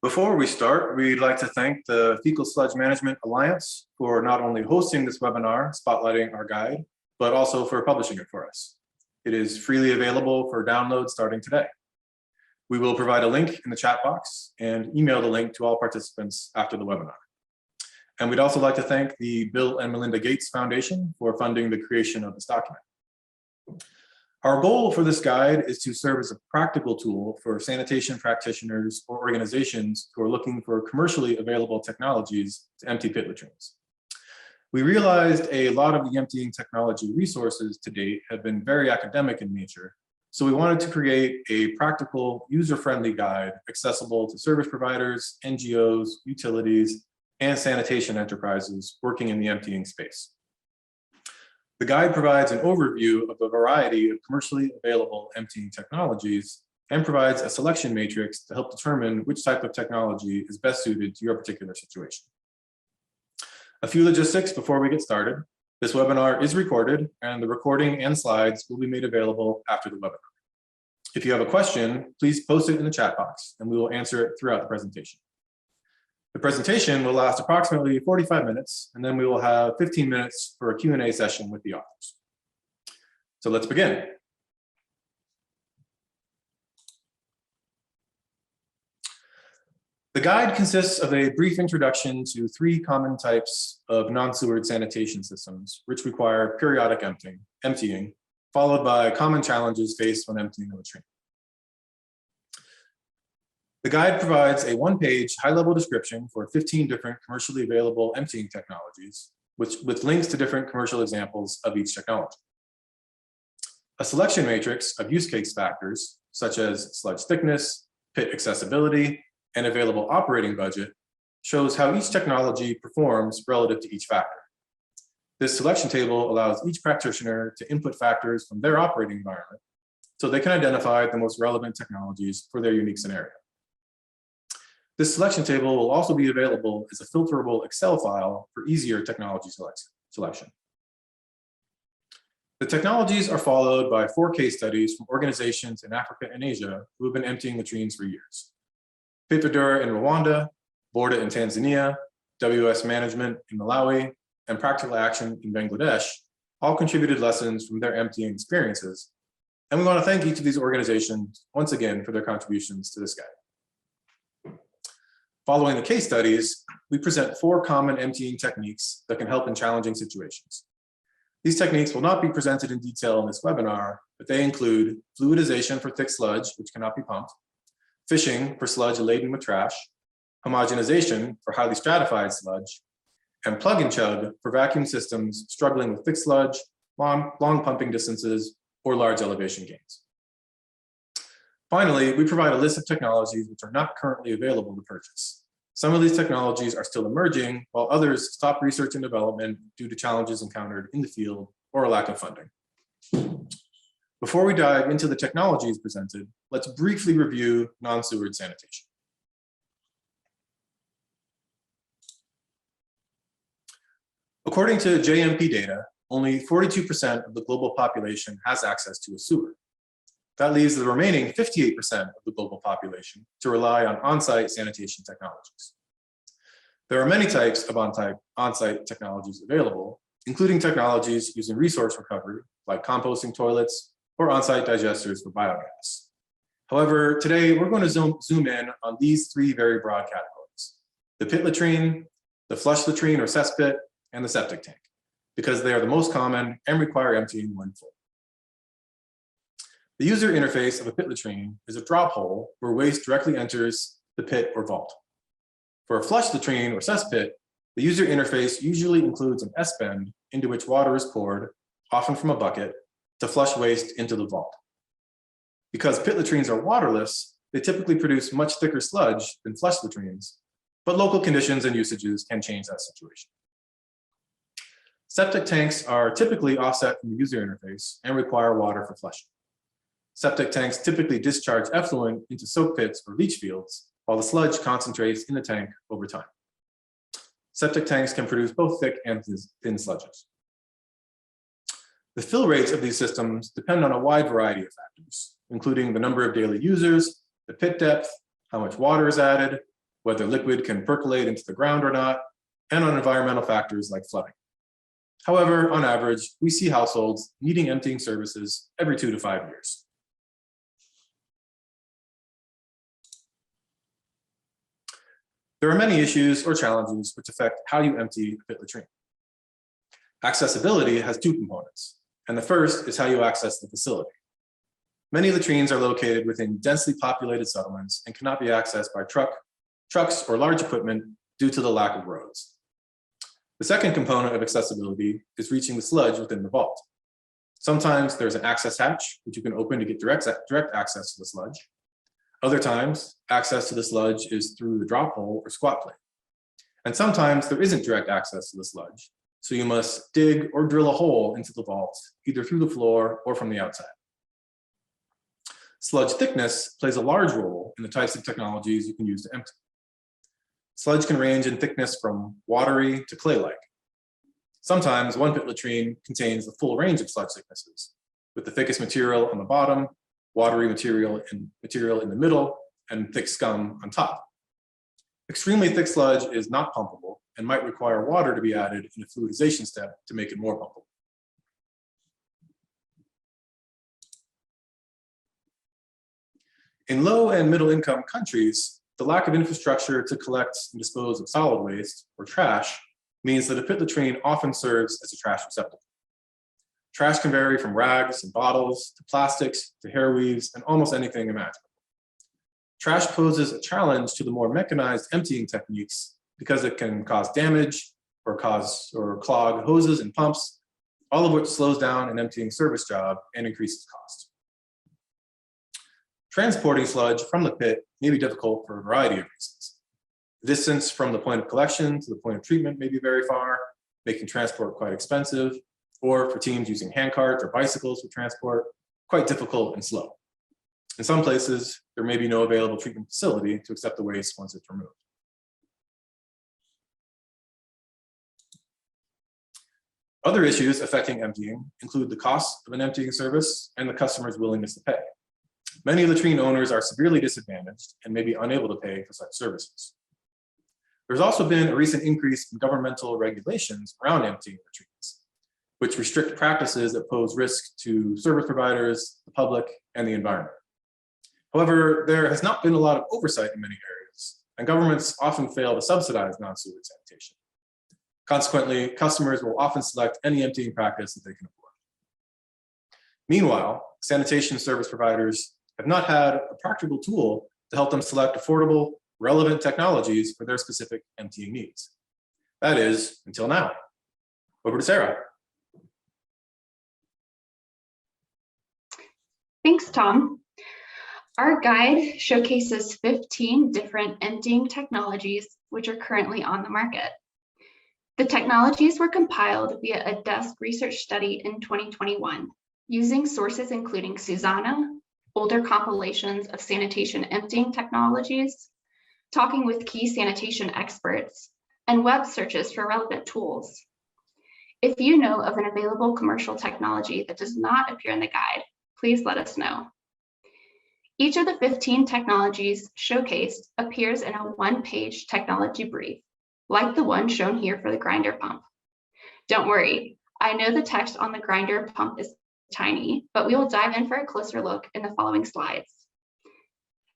Before we start, we'd like to thank the Fecal Sludge Management Alliance for not only hosting this webinar spotlighting our guide, but also for publishing it for us. It is freely available for download starting today. We will provide a link in the chat box and email the link to all participants after the webinar. And we'd also like to thank the Bill and Melinda Gates Foundation for funding the creation of this document. Our goal for this guide is to serve as a practical tool for sanitation practitioners or organizations who are looking for commercially available technologies to empty pit latrines. We realized a lot of the emptying technology resources to date have been very academic in nature, so we wanted to create a practical, user-friendly guide accessible to service providers, NGOs, utilities, and sanitation enterprises working in the emptying space. The guide provides an overview of a variety of commercially available emptying technologies and provides a selection matrix to help determine which type of technology is best suited to your particular situation. A few logistics before we get started. This webinar is recorded, and the recording and slides will be made available after the webinar. If you have a question, please post it in the chat box, and we will answer it throughout the presentation. The presentation will last approximately 45 minutes, and then we will have 15 minutes for a Q&A session with the authors. So let's begin. The guide consists of a brief introduction to 3 common types of non-sewered sanitation systems, which require periodic emptying, followed by common challenges faced when emptying a latrine. The guide provides a 1-page high-level description for 15 different commercially available emptying technologies, with links to different commercial examples of each technology. A selection matrix of use case factors, such as sludge thickness, pit accessibility, and available operating budget, shows how each technology performs relative to each factor. This selection table allows each practitioner to input factors from their operating environment, so they can identify the most relevant technologies for their unique scenario. This selection table will also be available as a filterable Excel file for easier technology selection. The technologies are followed by 4 case studies from organizations in Africa and Asia who have been emptying latrines for years. Pitvedura in Rwanda, Borda in Tanzania, WS Management in Malawi, and Practical Action in Bangladesh all contributed lessons from their emptying experiences. And we want to thank each of these organizations once again for their contributions to this guide. Following the case studies, we present 4 common emptying techniques that can help in challenging situations. These techniques will not be presented in detail in this webinar, but they include fluidization for thick sludge, which cannot be pumped, fishing for sludge laden with trash, homogenization for highly stratified sludge, and plug and chug for vacuum systems struggling with thick sludge, long pumping distances, or large elevation gains. Finally, we provide a list of technologies which are not currently available to purchase. Some of these technologies are still emerging, while others stop research and development due to challenges encountered in the field or a lack of funding. Before we dive into the technologies presented, let's briefly review non-sewered sanitation. According to JMP data, only 42% of the global population has access to a sewer. That leaves the remaining 58% of the global population to rely on on-site sanitation technologies. There are many types of on-site technologies available, including technologies using resource recovery, like composting toilets or on-site digesters for biogas. However, today we're going to zoom in on these 3 very broad categories: the pit latrine, the flush latrine or cesspit, and the septic tank, because they are the most common and require emptying when full. The user interface of a pit latrine is a drop hole where waste directly enters the pit or vault. For a flush latrine or cesspit, the user interface usually includes an S-bend into which water is poured, often from a bucket, to flush waste into the vault. Because pit latrines are waterless, they typically produce much thicker sludge than flush latrines, but local conditions and usages can change that situation. Septic tanks are typically offset from the user interface and require water for flushing. Septic tanks typically discharge effluent into soak pits or leach fields, while the sludge concentrates in the tank over time. Septic tanks can produce both thick and thin sludges. The fill rates of these systems depend on a wide variety of factors, including the number of daily users, the pit depth, how much water is added, whether liquid can percolate into the ground or not, and on environmental factors like flooding. However, on average, we see households needing emptying services every 2 to 5 years. There are many issues or challenges which affect how you empty a pit latrine. Accessibility has 2 components, and the first is how you access the facility. Many latrines are located within densely populated settlements and cannot be accessed by trucks or large equipment due to the lack of roads. The second component of accessibility is reaching the sludge within the vault. Sometimes there's an access hatch, which you can open to get direct access to the sludge. Other times, access to the sludge is through the drop hole or squat plate. And sometimes there isn't direct access to the sludge, so you must dig or drill a hole into the vault, either through the floor or from the outside. Sludge thickness plays a large role in the types of technologies you can use to empty. Sludge can range in thickness from watery to clay-like. Sometimes one pit latrine contains the full range of sludge thicknesses, with the thickest material on the bottom, watery material in the middle, and thick scum on top. Extremely thick sludge is not pumpable and might require water to be added in a fluidization step to make it more pumpable. In low and middle income countries, the lack of infrastructure to collect and dispose of solid waste or trash means that a pit latrine often serves as a trash receptacle. Trash can vary from rags and bottles to plastics to hair weaves and almost anything imaginable. Trash poses a challenge to the more mechanized emptying techniques because it can cause damage or clog hoses and pumps, all of which slows down an emptying service job and increases cost. Transporting sludge from the pit may be difficult for a variety of reasons. The distance from the point of collection to the point of treatment may be very far, making transport quite expensive, or for teams using handcarts or bicycles for transport, quite difficult and slow. In some places, there may be no available treatment facility to accept the waste once it's removed. Other issues affecting emptying include the cost of an emptying service and the customer's willingness to pay. Many latrine owners are severely disadvantaged and may be unable to pay for such services. There's also been a recent increase in governmental regulations around emptying latrines, which restrict practices that pose risk to service providers, the public, and the environment. However, there has not been a lot of oversight in many areas, and governments often fail to subsidize non-sewage sanitation. Consequently, customers will often select any emptying practice that they can afford. Meanwhile, sanitation service providers have not had a practical tool to help them select affordable, relevant technologies for their specific emptying needs. That is, until now. Over to Sarah. Thanks, Tom. Our guide showcases 15 different emptying technologies which are currently on the market. The technologies were compiled via a desk research study in 2021, using sources including Susanna, older compilations of sanitation emptying technologies, talking with key sanitation experts, and web searches for relevant tools. If you know of an available commercial technology that does not appear in the guide, please let us know. Each of the 15 technologies showcased appears in a one-page technology brief, like the one shown here for the grinder pump. Don't worry, I know the text on the grinder pump is tiny, but we will dive in for a closer look in the following slides.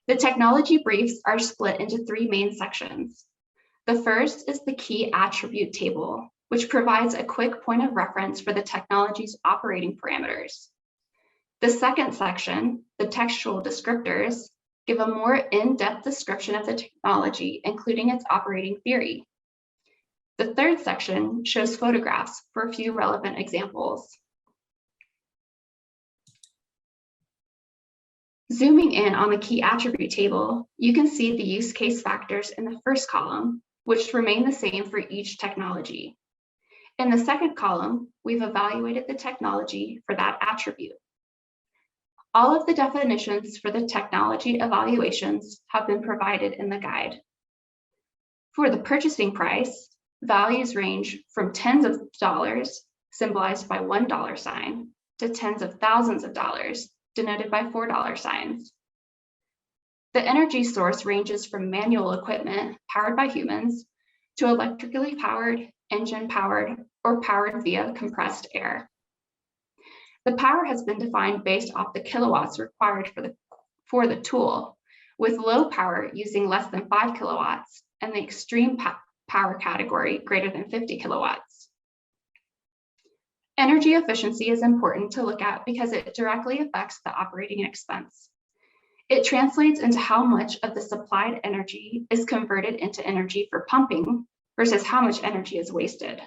The technology briefs are split into 3 main sections. The first is the key attribute table, which provides a quick point of reference for the technology's operating parameters. The second section, the textual descriptors, give a more in-depth description of the technology, including its operating theory. The third section shows photographs for a few relevant examples. Zooming in on the key attribute table, you can see the use case factors in the first column, which remain the same for each technology. In the second column, we've evaluated the technology for that attribute. All of the definitions for the technology evaluations have been provided in the guide. For the purchasing price, values range from tens of dollars, symbolized by $1 sign, to tens of thousands of dollars, denoted by $4 signs. The energy source ranges from manual equipment powered by humans to electrically powered, engine powered, or powered via compressed air. The power has been defined based off the kilowatts required for the tool, with low power using less than 5 kilowatts and the extreme power category greater than 50 kilowatts. Energy efficiency is important to look at because it directly affects the operating expense. It translates into how much of the supplied energy is converted into energy for pumping versus how much energy is wasted.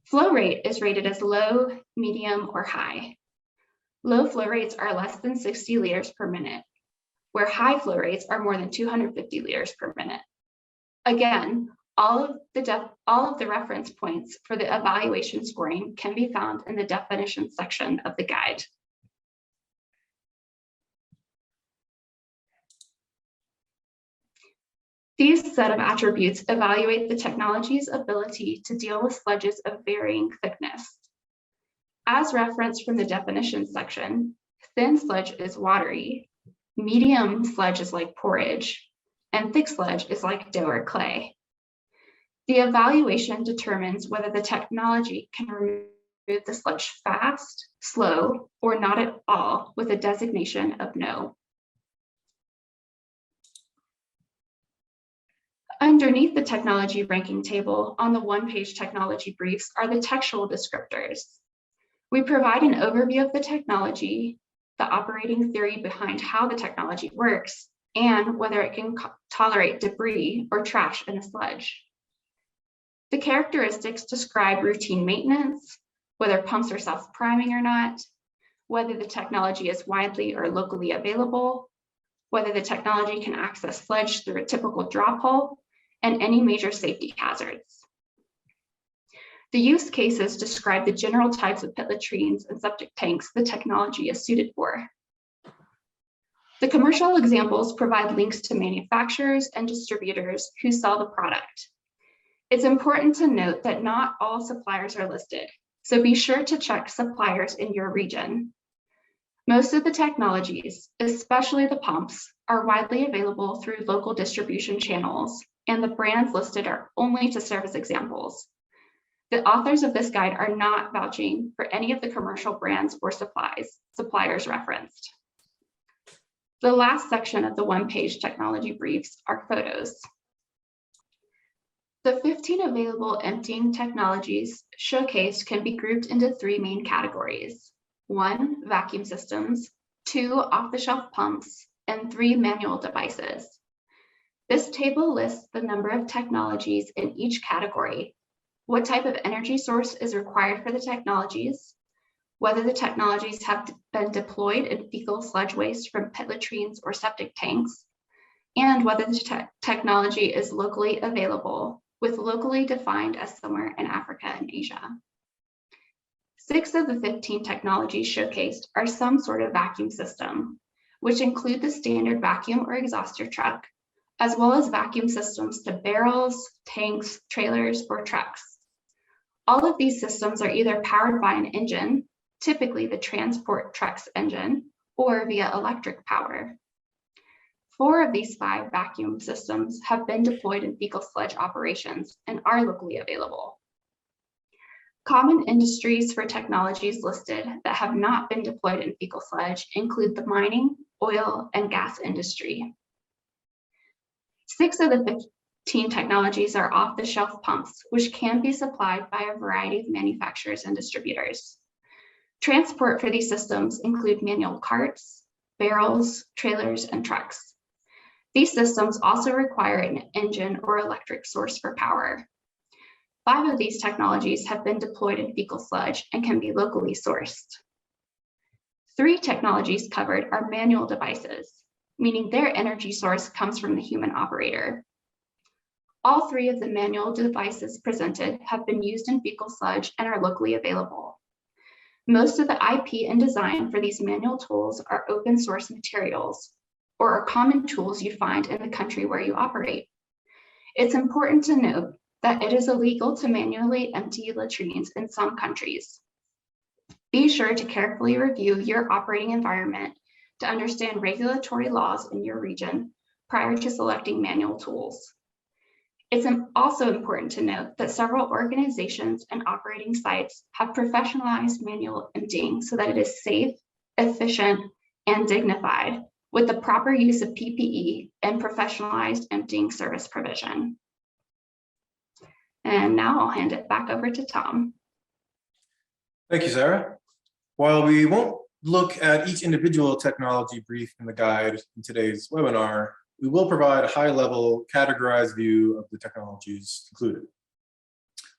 Flow rate is rated as low, medium, or high. Low flow rates are less than 60 liters per minute, where high flow rates are more than 250 liters per minute. Again, all of the reference points for the evaluation scoring can be found in the definition section of the guide. These set of attributes evaluate the technology's ability to deal with sludges of varying thickness. As referenced from the definition section, thin sludge is watery, medium sludge is like porridge, and thick sludge is like dough or clay. The evaluation determines whether the technology can remove the sludge fast, slow, or not at all, with a designation of no. Underneath the technology ranking table on the one-page technology briefs are the textual descriptors. We provide an overview of the technology, the operating theory behind how the technology works, and whether it can tolerate debris or trash in a sludge. The characteristics describe routine maintenance, whether pumps are self-priming or not, whether the technology is widely or locally available, whether the technology can access sludge through a typical drop hole, and any major safety hazards. The use cases describe the general types of pit latrines and septic tanks the technology is suited for. The commercial examples provide links to manufacturers and distributors who sell the product. It's important to note that not all suppliers are listed, so be sure to check suppliers in your region. Most of the technologies, especially the pumps, are widely available through local distribution channels, and the brands listed are only to serve as examples. The authors of this guide are not vouching for any of the commercial brands or suppliers referenced. The last section of the one-page technology briefs are photos. The 15 available emptying technologies showcased can be grouped into 3 main categories. 1, vacuum systems, 2, off-the-shelf pumps, and 3, manual devices. This table lists the number of technologies in each category, what type of energy source is required for the technologies, whether the technologies have been deployed in fecal sludge waste from pit latrines or septic tanks, and whether the technology is locally available, with locally defined as somewhere in Africa and Asia. 6 of the 15 technologies showcased are some sort of vacuum system, which include the standard vacuum or exhauster truck, as well as vacuum systems to barrels, tanks, trailers, or trucks. All of these systems are either powered by an engine, typically the transport truck's engine, or via electric power. 4 of these 5 vacuum systems have been deployed in fecal sludge operations and are locally available. Common industries for technologies listed that have not been deployed in fecal sludge include the mining, oil, and gas industry. 6 of the 15 technologies are off-the-shelf pumps, which can be supplied by a variety of manufacturers and distributors. Transport for these systems include manual carts, barrels, trailers, and trucks. These systems also require an engine or electric source for power. 5 of these technologies have been deployed in fecal sludge and can be locally sourced. 3 technologies covered are manual devices, meaning their energy source comes from the human operator. All 3 of the manual devices presented have been used in fecal sludge and are locally available. Most of the IP and design for these manual tools are open source materials, or are common tools you find in the country where you operate. It's important to note that it is illegal to manually empty latrines in some countries. Be sure to carefully review your operating environment to understand regulatory laws in your region prior to selecting manual tools. It's also important to note that several organizations and operating sites have professionalized manual emptying so that it is safe, efficient, and dignified with the proper use of PPE and professionalized emptying service provision. And now I'll hand it back over to Tom. Thank you, Sarah. While we won't look at each individual technology brief in the guide in today's webinar, we will provide a high-level categorized view of the technologies included.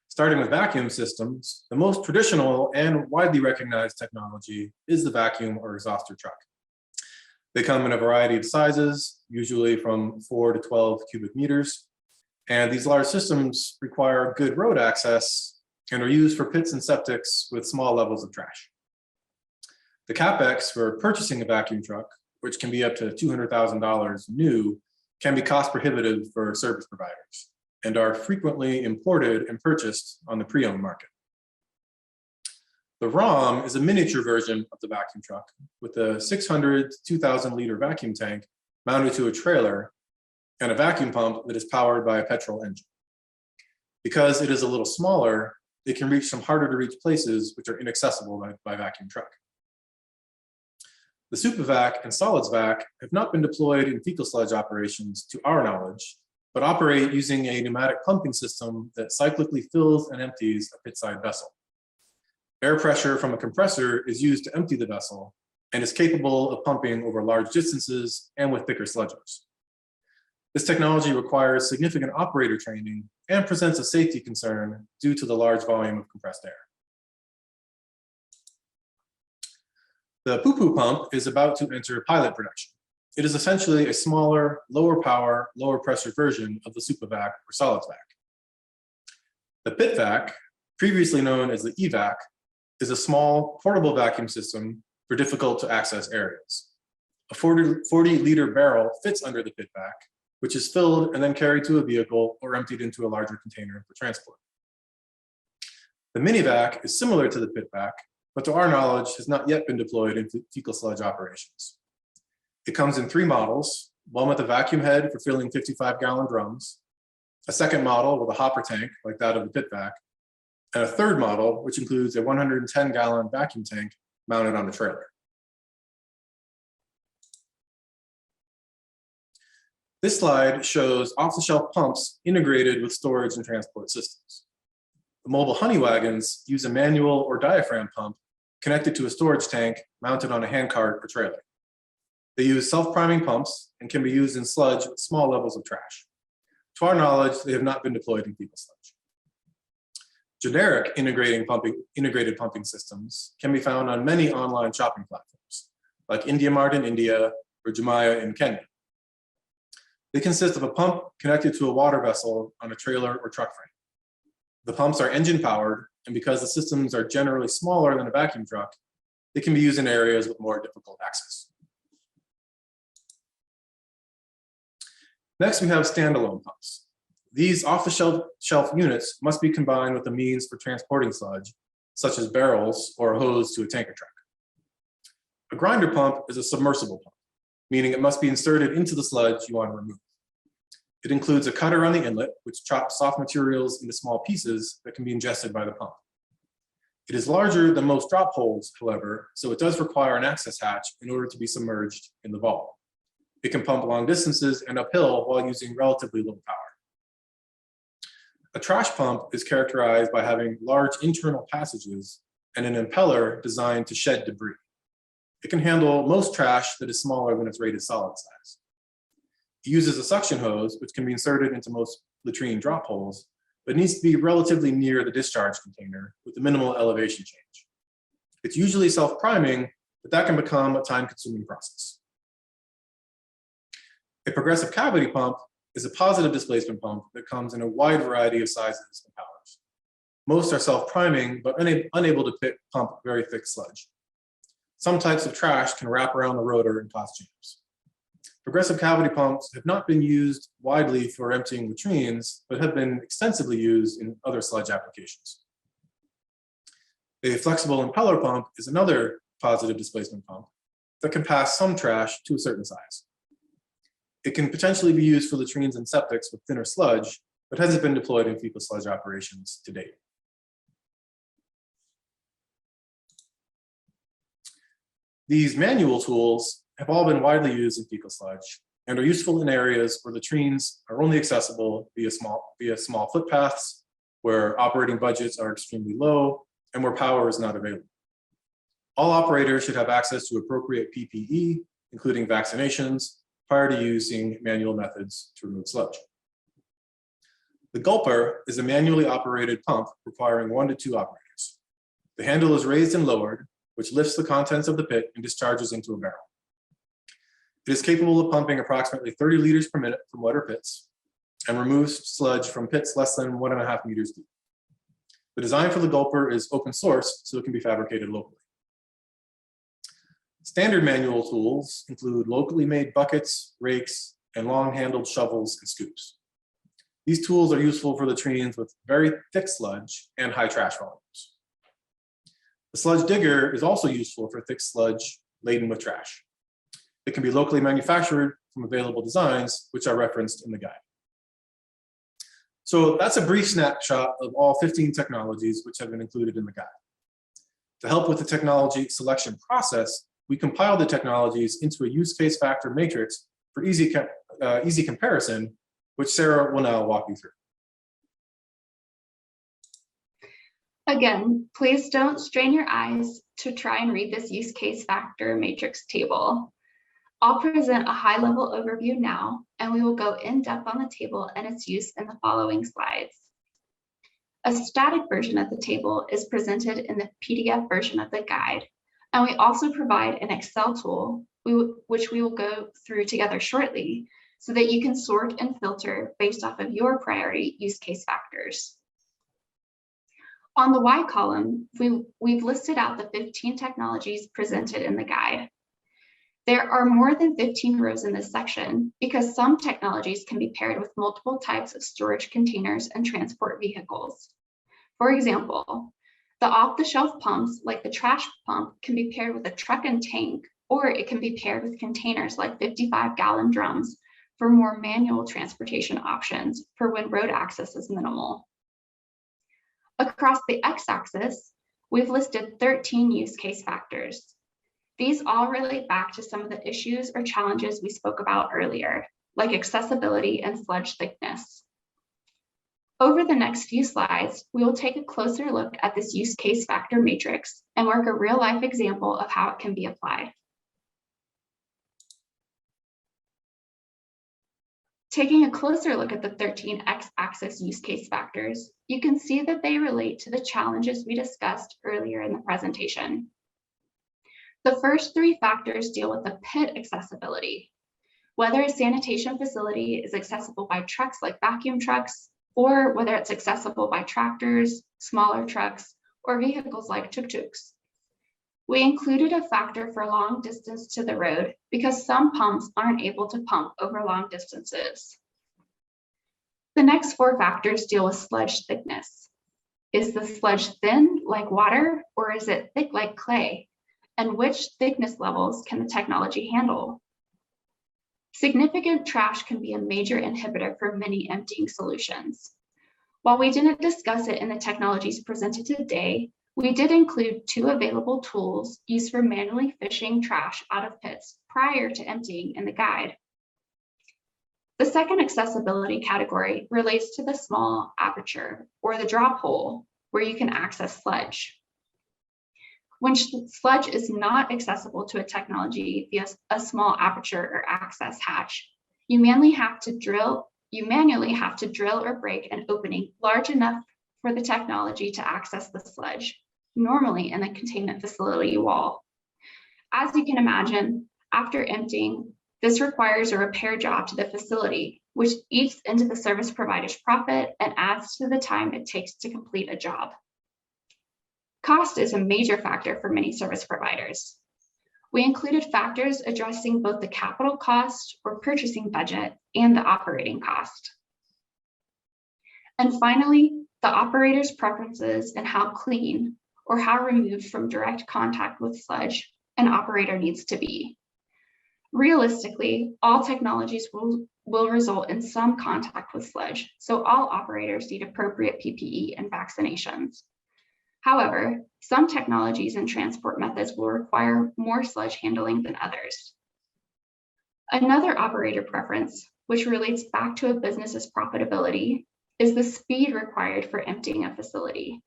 Starting with vacuum systems, the most traditional and widely recognized technology is the vacuum or exhauster truck. They come in a variety of sizes, usually from 4 to 12 cubic meters, and these large systems require good road access and are used for pits and septics with small levels of trash. The CapEx for purchasing a vacuum truck, which can be up to $200,000 new, can be cost prohibitive for service providers and are frequently imported and purchased on the pre-owned market. The ROM is a miniature version of the vacuum truck with a 600 to 2,000 liter vacuum tank mounted to a trailer and a vacuum pump that is powered by a petrol engine. Because it is a little smaller, it can reach some harder to reach places which are inaccessible by vacuum truck. The SuperVac and Solids Vac have not been deployed in fecal sludge operations to our knowledge, but operate using a pneumatic pumping system that cyclically fills and empties a pit-side vessel. Air pressure from a compressor is used to empty the vessel and is capable of pumping over large distances and with thicker sludges. This technology requires significant operator training and presents a safety concern due to the large volume of compressed air. The poo-poo pump is about to enter pilot production. It is essentially a smaller, lower power, lower pressure version of the SuperVac or Solids Vac. The Pit Vac, previously known as the EVac, is a small portable vacuum system for difficult to access areas. A 40-liter barrel fits under the Pit Vac, which is filled and then carried to a vehicle or emptied into a larger container for transport. The Mini-Vac is similar to the Pit Vac, but to our knowledge has not yet been deployed in fecal sludge operations. It comes in 3 models, one with a vacuum head for filling 55-gallon drums, a second model with a hopper tank like that of the Pit Vac, and a third model which includes a 110-gallon vacuum tank mounted on the trailer. This slide shows off-the-shelf pumps integrated with storage and transport systems. The mobile honey wagons use a manual or diaphragm pump connected to a storage tank mounted on a handcart or trailer. They use self-priming pumps and can be used in sludge with small levels of trash. To our knowledge, they have not been deployed in fecal sludge. Generic integrated pumping systems can be found on many online shopping platforms, like IndiaMart in India or Jumia in Kenya. They consist of a pump connected to a water vessel on a trailer or truck frame. The pumps are engine powered, and because the systems are generally smaller than a vacuum truck, they can be used in areas with more difficult access. Next, we have standalone pumps. These off-the-shelf units must be combined with a means for transporting sludge, such as barrels or a hose to a tanker truck. A grinder pump is a submersible pump, meaning it must be inserted into the sludge you want to remove. It includes a cutter on the inlet, which chops soft materials into small pieces that can be ingested by the pump. It is larger than most drop holes, however, so it does require an access hatch in order to be submerged in the vault. It can pump long distances and uphill while using relatively little power. A trash pump is characterized by having large internal passages and an impeller designed to shed debris. It can handle most trash that is smaller than its rated solid size. It uses a suction hose, which can be inserted into most latrine drop holes, but needs to be relatively near the discharge container with a minimal elevation change. It's usually self-priming, but that can become a time-consuming process. A progressive cavity pump is a positive displacement pump that comes in a wide variety of sizes and powers. Most are self-priming, but unable to pump very thick sludge. Some types of trash can wrap around the rotor and cause jams. Progressive cavity pumps have not been used widely for emptying latrines, but have been extensively used in other sludge applications. A flexible impeller pump is another positive displacement pump. that can pass some trash to a certain size. It can potentially be used for latrines and septics with thinner sludge, but hasn't been deployed in fecal sludge operations to date. These manual tools have all been widely used in fecal sludge and are useful in areas where latrines are only accessible via small footpaths, where operating budgets are extremely low, and where power is not available. All operators should have access to appropriate PPE, including vaccinations, prior to using manual methods to remove sludge. The gulper is a manually operated pump requiring 1 to 2 operators. The handle is raised and lowered, which lifts the contents of the pit and discharges into a barrel. It is capable of pumping approximately 30 liters per minute from wetter pits and removes sludge from pits less than 1.5 meters deep. The design for the gulper is open source, so it can be fabricated locally. Standard manual tools include locally made buckets, rakes, and long-handled shovels and scoops. These tools are useful for latrines with very thick sludge and high trash volumes. The sludge digger is also useful for thick sludge laden with trash. It can be locally manufactured from available designs, which are referenced in the guide. So that's a brief snapshot of all 15 technologies which have been included in the guide. To help with the technology selection process, we compiled the technologies into a use case factor matrix for easy comparison, which Sarah will now walk you through. Again, please don't strain your eyes to try and read this use case factor matrix table. I'll present a high-level overview now, and we will go in depth on the table and its use in the following slides. A static version of the table is presented in the PDF version of the guide, and we also provide an Excel tool, which we will go through together shortly, so that you can sort and filter based off of your priority use case factors. On the Y column, we've listed out the 15 technologies presented in the guide. There are more than 15 rows in this section because some technologies can be paired with multiple types of storage containers and transport vehicles. For example, the off-the-shelf pumps like the trash pump can be paired with a truck and tank, or it can be paired with containers like 55-gallon drums for more manual transportation options for when road access is minimal. Across the x-axis, we've listed 13 use case factors. These all relate back to some of the issues or challenges we spoke about earlier, like accessibility and sludge thickness. Over the next few slides, we will take a closer look at this use case factor matrix and work a real-life example of how it can be applied. Taking a closer look at the 13 x-axis use case factors, you can see that they relate to the challenges we discussed earlier in the presentation. The first 3 factors deal with the pit accessibility, whether a sanitation facility is accessible by trucks like vacuum trucks, or whether it's accessible by tractors, smaller trucks, or vehicles like tuk-tuks. We included a factor for long distance to the road because some pumps aren't able to pump over long distances. The next 4 factors deal with sludge thickness. Is the sludge thin like water, or is it thick like clay? And which thickness levels can the technology handle? Significant trash can be a major inhibitor for many emptying solutions. While we didn't discuss it in the technologies presented today, we did include 2 available tools used for manually fishing trash out of pits prior to emptying in the guide. The second accessibility category relates to the small aperture or the drop hole where you can access sludge. When sludge is not accessible to a technology via a small aperture or access hatch, you manually have to drill or break an opening large enough for the technology to access the sludge, normally in the containment facility wall. As you can imagine, after emptying, this requires a repair job to the facility, which eats into the service provider's profit and adds to the time it takes to complete a job. Cost is a major factor for many service providers. We included factors addressing both the capital cost or purchasing budget and the operating cost. And finally, the operator's preferences and how clean or how removed from direct contact with sludge an operator needs to be. Realistically, all technologies will result in some contact with sludge, so all operators need appropriate PPE and vaccinations. However, some technologies and transport methods will require more sludge handling than others. Another operator preference, which relates back to a business's profitability, is the speed required for emptying a facility.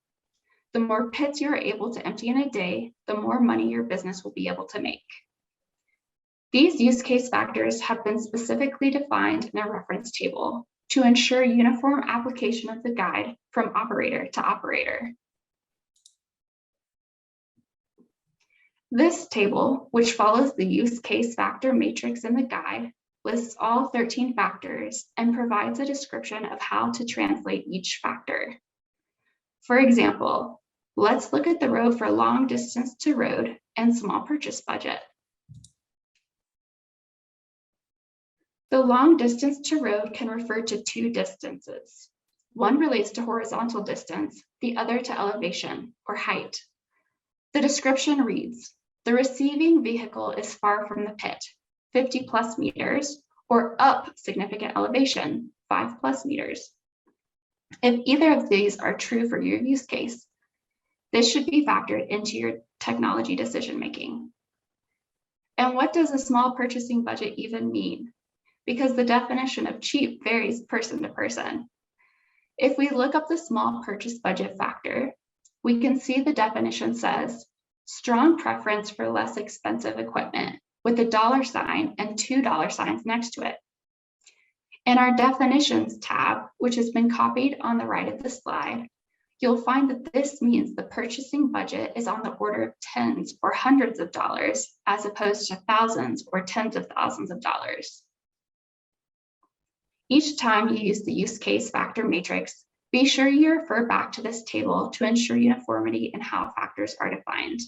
The more pits you are able to empty in a day, the more money your business will be able to make. These use case factors have been specifically defined in a reference table to ensure uniform application of the guide from operator to operator. This table, which follows the use case factor matrix in the guide, lists all 13 factors and provides a description of how to translate each factor. For example, let's look at the row for long distance to road and small purchase budget. The long distance to road can refer to two distances. One relates to horizontal distance, the other to elevation or height. The description reads, the receiving vehicle is far from the pit, 50+ meters, or up significant elevation, 5+ meters. If either of these are true for your use case, this should be factored into your technology decision-making. And what does a small purchasing budget even mean? Because the definition of cheap varies person to person. If we look up the small purchase budget factor, we can see the definition says, strong preference for less expensive equipment with a $sign and $2 signs next to it. In our definitions tab, which has been copied on the right of the slide, you'll find that this means the purchasing budget is on the order of tens or hundreds of dollars, as opposed to thousands or tens of thousands of dollars. Each time you use the use case factor matrix, be sure you refer back to this table to ensure uniformity in how factors are defined.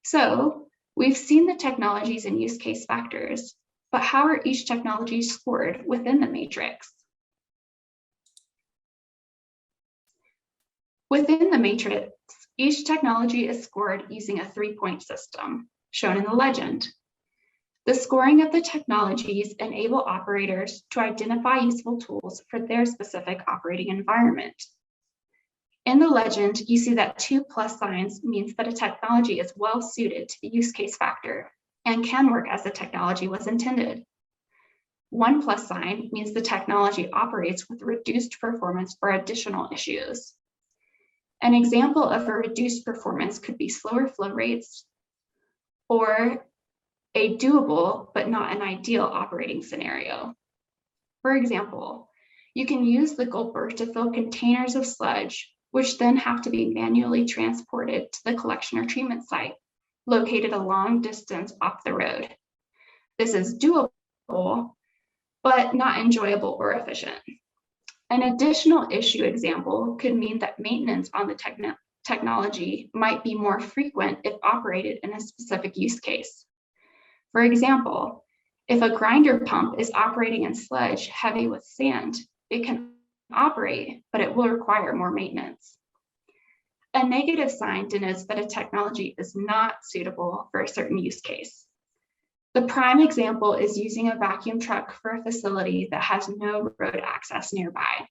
So we've seen the technologies and use case factors, but how are each technology scored within the matrix? Within the matrix, each technology is scored using a 3-point system, shown in the legend. The scoring of the technologies enable operators to identify useful tools for their specific operating environment. In the legend, you see that 2+ signs means that a technology is well suited to the use case factor and can work as the technology was intended. 1+ sign means the technology operates with reduced performance or additional issues. An example of a reduced performance could be slower flow rates or a doable but not an ideal operating scenario. For example, you can use the gulper to fill containers of sludge, which then have to be manually transported to the collection or treatment site located a long distance off the road. This is doable, but not enjoyable or efficient. An additional issue example could mean that maintenance on the technology might be more frequent if operated in a specific use case. For example, if a grinder pump is operating in sludge heavy with sand, it can operate, but it will require more maintenance. A negative sign denotes that a technology is not suitable for a certain use case. The prime example is using a vacuum truck for a facility that has no road access nearby.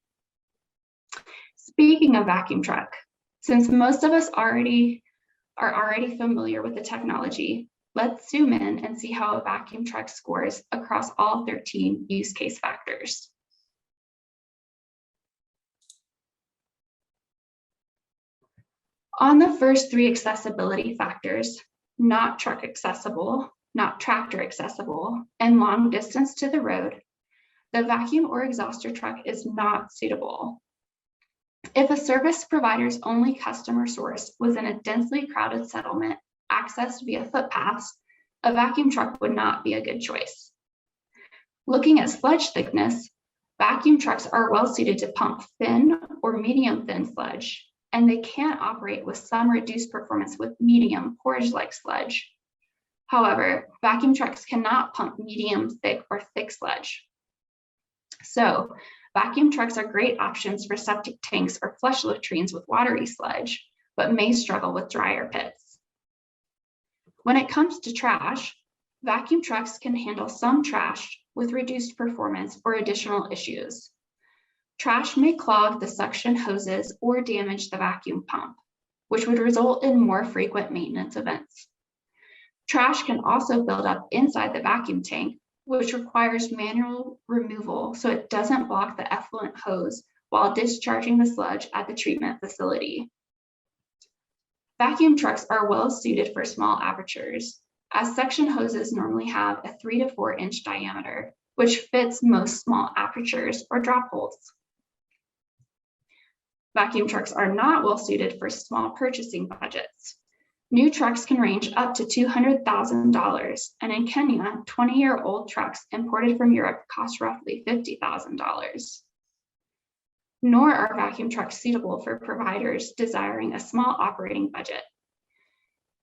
Speaking of vacuum truck, since most of us are already familiar with the technology, let's zoom in and see how a vacuum truck scores across all 13 use case factors. On the first 3 accessibility factors, not truck accessible, not tractor accessible, and long distance to the road, the vacuum or exhauster truck is not suitable. If a service provider's only customer source was in a densely crowded settlement accessed via footpaths, a vacuum truck would not be a good choice. Looking at sludge thickness, vacuum trucks are well suited to pump thin or medium thin sludge, and they can operate with some reduced performance with medium porridge-like sludge. However, vacuum trucks cannot pump medium, thick, or thick sludge. So, vacuum trucks are great options for septic tanks or flush latrines with watery sludge, but may struggle with drier pits. When it comes to trash, vacuum trucks can handle some trash with reduced performance or additional issues. Trash may clog the suction hoses or damage the vacuum pump, which would result in more frequent maintenance events. Trash can also build up inside the vacuum tank, which requires manual removal so it doesn't block the effluent hose while discharging the sludge at the treatment facility. Vacuum trucks are well suited for small apertures, as suction hoses normally have a 3 to 4 inch diameter, which fits most small apertures or drop holes. Vacuum trucks are not well suited for small purchasing budgets. New trucks can range up to $200,000, and in Kenya, 20-year-old trucks imported from Europe cost roughly $50,000. Nor are vacuum trucks suitable for providers desiring a small operating budget.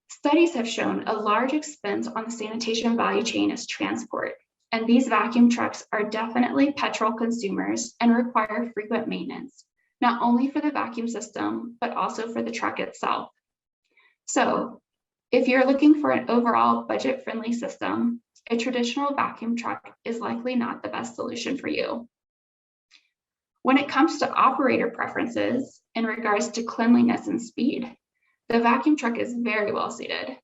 Studies have shown a large expense on the sanitation value chain is transport, and these vacuum trucks are definitely petrol consumers and require frequent maintenance, not only for the vacuum system, but also for the truck itself. So, if you're looking for an overall budget-friendly system, a traditional vacuum truck is likely not the best solution for you. When it comes to operator preferences in regards to cleanliness and speed, the vacuum truck is very well suited.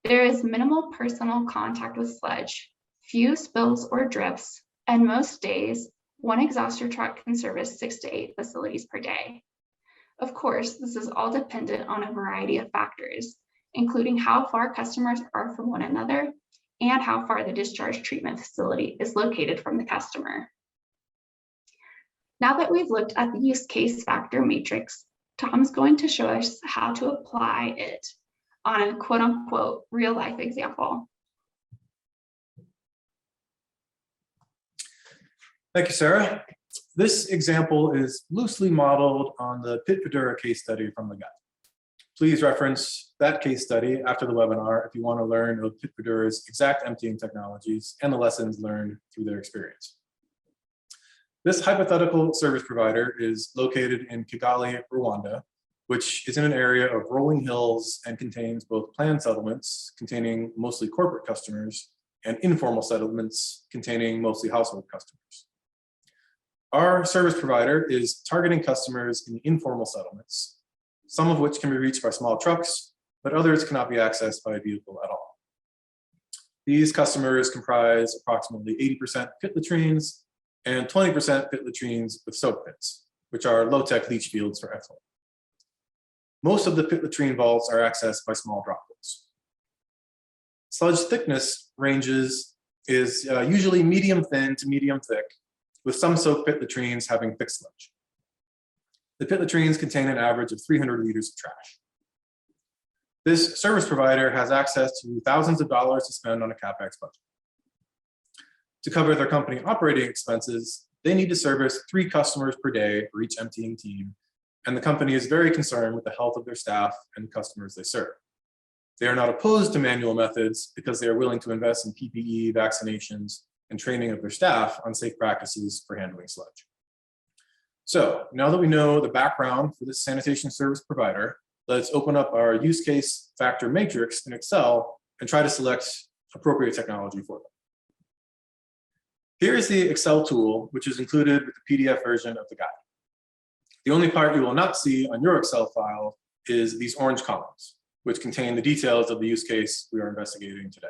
There is minimal personal contact with sludge, few spills or drips, and most days, one exhauster truck can service 6 to 8 facilities per day. Of course, this is all dependent on a variety of factors, including how far customers are from one another and how far the discharge treatment facility is located from the customer. Now that we've looked at the use case factor matrix, Tom's going to show us how to apply it on a quote unquote real life example. Thank you, Sarah. This example is loosely modeled on the Pit-Vidura case study from the guide. Please reference that case study after the webinar if you want to learn of Pit-Vidura's exact emptying technologies and the lessons learned through their experience. This hypothetical service provider is located in Kigali, Rwanda, which is in an area of rolling hills and contains both planned settlements containing mostly corporate customers and informal settlements containing mostly household customers. Our service provider is targeting customers in the informal settlements, some of which can be reached by small trucks, but others cannot be accessed by a vehicle at all. These customers comprise approximately 80% pit latrines and 20% pit latrines with soak pits, which are low-tech leach fields for effluent. Most of the pit latrine vaults are accessed by small drop holes. Sludge thickness ranges is usually medium thin to medium thick, with some soak pit latrines having thick sludge. The pit latrines contain an average of 300 liters of trash. This service provider has access to thousands of dollars to spend on a CapEx budget. To cover their company operating expenses, they need to service 3 customers per day for each emptying team, and the company is very concerned with the health of their staff and the customers they serve. They are not opposed to manual methods because they are willing to invest in PPE, vaccinations, and training of their staff on safe practices for handling sludge. So now that we know the background for this sanitation service provider, let's open up our use case factor matrix in Excel and try to select appropriate technology for them. Here is the Excel tool, which is included with the PDF version of the guide. The only part you will not see on your Excel file is these orange columns, which contain the details of the use case we are investigating today.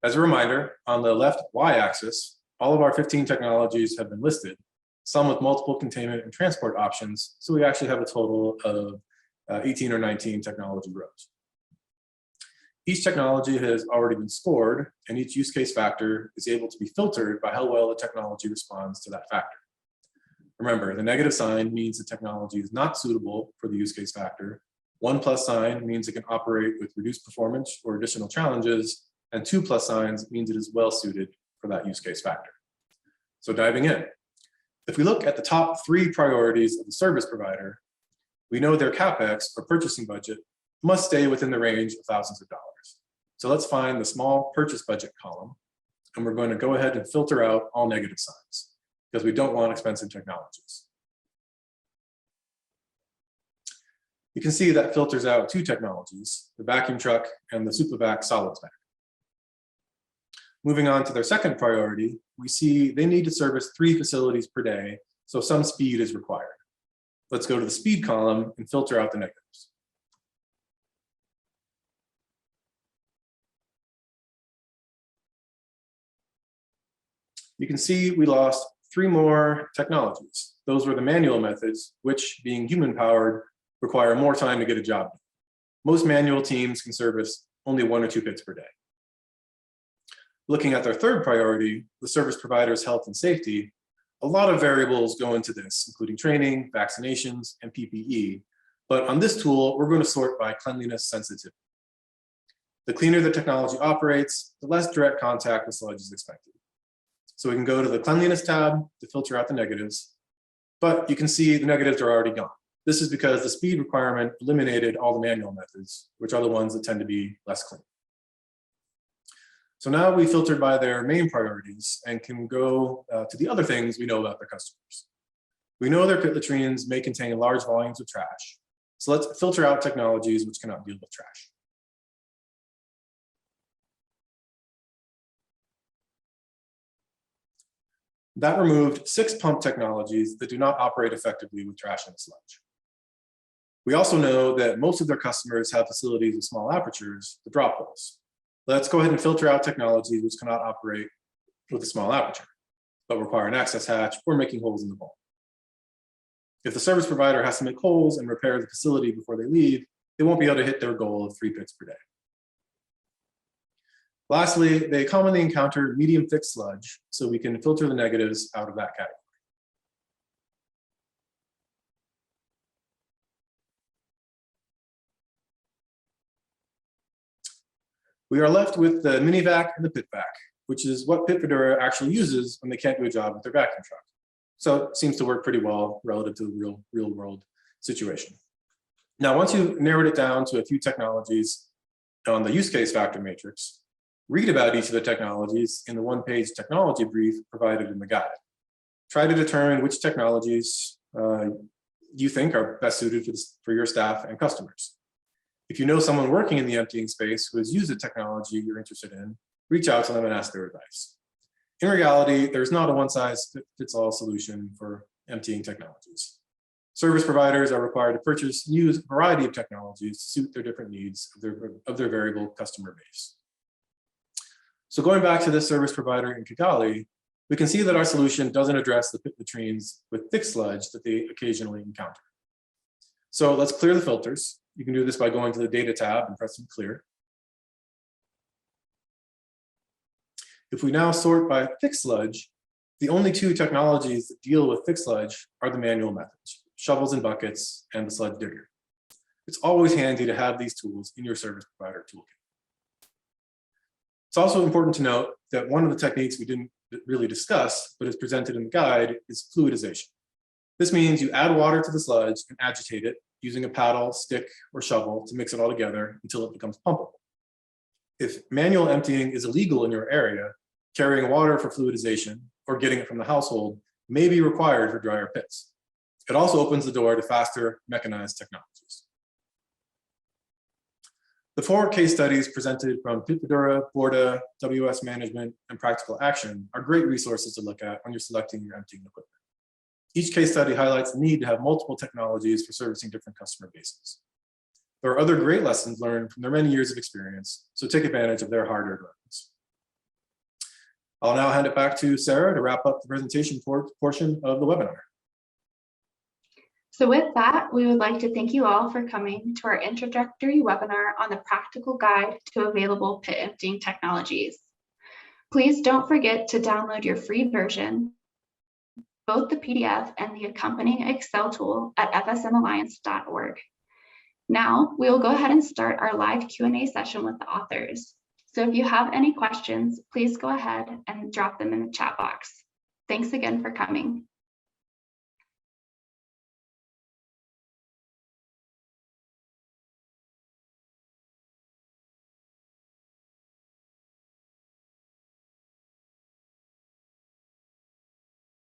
As a reminder, on the left y-axis, all of our 15 technologies have been listed, some with multiple containment and transport options, so we actually have a total of 18 or 19 technology rows. Each technology has already been scored, and each use case factor is able to be filtered by how well the technology responds to that factor. Remember, the negative sign means the technology is not suitable for the use case factor. 1+ sign means it can operate with reduced performance or additional challenges, and 2+ signs means it is well suited for that use case factor. So diving in, if we look at the top 3 priorities of the service provider, we know their CapEx or purchasing budget must stay within the range of thousands of dollars. So let's find the small purchase budget column, and we're going to go ahead and filter out all negative signs because we don't want expensive technologies. You can see that filters out two technologies, the vacuum truck and the SuperVac solids vac. Moving on to their second priority, we see they need to service 3 facilities per day, so some speed is required. Let's go to the speed column and filter out the negatives. You can see we lost 3 more technologies. Those were the manual methods, which, being human-powered, require more time to get a job done. Most manual teams can service only 1 or 2 pits per day. Looking at their third priority, the service provider's health and safety, a lot of variables go into this, including training, vaccinations, and PPE. But on this tool, we're going to sort by cleanliness sensitivity. The cleaner the technology operates, the less direct contact with sludge is expected. So we can go to the cleanliness tab to filter out the negatives, but you can see the negatives are already gone. This is because the speed requirement eliminated all the manual methods, which are the ones that tend to be less clean. So now we filtered by their main priorities and can go to the other things we know about their customers. We know their pit latrines may contain large volumes of trash. So let's filter out technologies which cannot deal with trash. That removed 6 pump technologies that do not operate effectively with trash and sludge. We also know that most of their customers have facilities with small apertures, the drop holes. Let's go ahead and filter out technologies which cannot operate with a small aperture, but require an access hatch or making holes in the wall. If the service provider has to make holes and repair the facility before they leave, they won't be able to hit their goal of 3 pits per day. Lastly, they commonly encounter medium thick sludge, so we can filter the negatives out of that category. We are left with the mini vac and the pit vac, which is what Pit Fedora actually uses when they can't do a job with their vacuum truck. So it seems to work pretty well relative to the real world situation. Now, once you've narrowed it down to a few technologies on the use case factor matrix, read about each of the technologies in the 1-page technology brief provided in the guide. Try to determine which technologies you think are best suited for your staff and customers. If you know someone working in the emptying space who has used a technology you're interested in, reach out to them and ask their advice. In reality, there's not a one-size-fits-all solution for emptying technologies. Service providers are required to purchase and use a variety of technologies to suit their different needs of their variable customer base. So going back to this service provider in Kigali, we can see that our solution doesn't address the pit latrines with thick sludge that they occasionally encounter. So let's clear the filters. You can do this by going to the data tab and pressing clear. If we now sort by thick sludge, the only 2 technologies that deal with thick sludge are the manual methods, shovels and buckets, and the sludge digger. It's always handy to have these tools in your service provider toolkit. It's also important to note that one of the techniques we didn't really discuss, but is presented in the guide, is fluidization. This means you add water to the sludge and agitate it using a paddle, stick, or shovel to mix it all together until it becomes pumpable. If manual emptying is illegal in your area, carrying water for fluidization or getting it from the household may be required for drier pits. It also opens the door to faster mechanized technologies. The 4 case studies presented from Pit Fedora, Borda, WS Management, and Practical Action are great resources to look at when you're selecting your emptying equipment. Each case study highlights the need to have multiple technologies for servicing different customer bases. There are other great lessons learned from their many years of experience, so take advantage of their hard-earned learnings. I'll now hand it back to Sarah to wrap up the presentation portion of the webinar. So with that, we would like to thank you all for coming to our introductory webinar on the practical guide to available pit emptying technologies. Please don't forget to download your free version, both the PDF and the accompanying Excel tool at fsmalliance.org. Now we will go ahead and start our live Q&A session with the authors. So if you have any questions, please go ahead and drop them in the chat box. Thanks again for coming.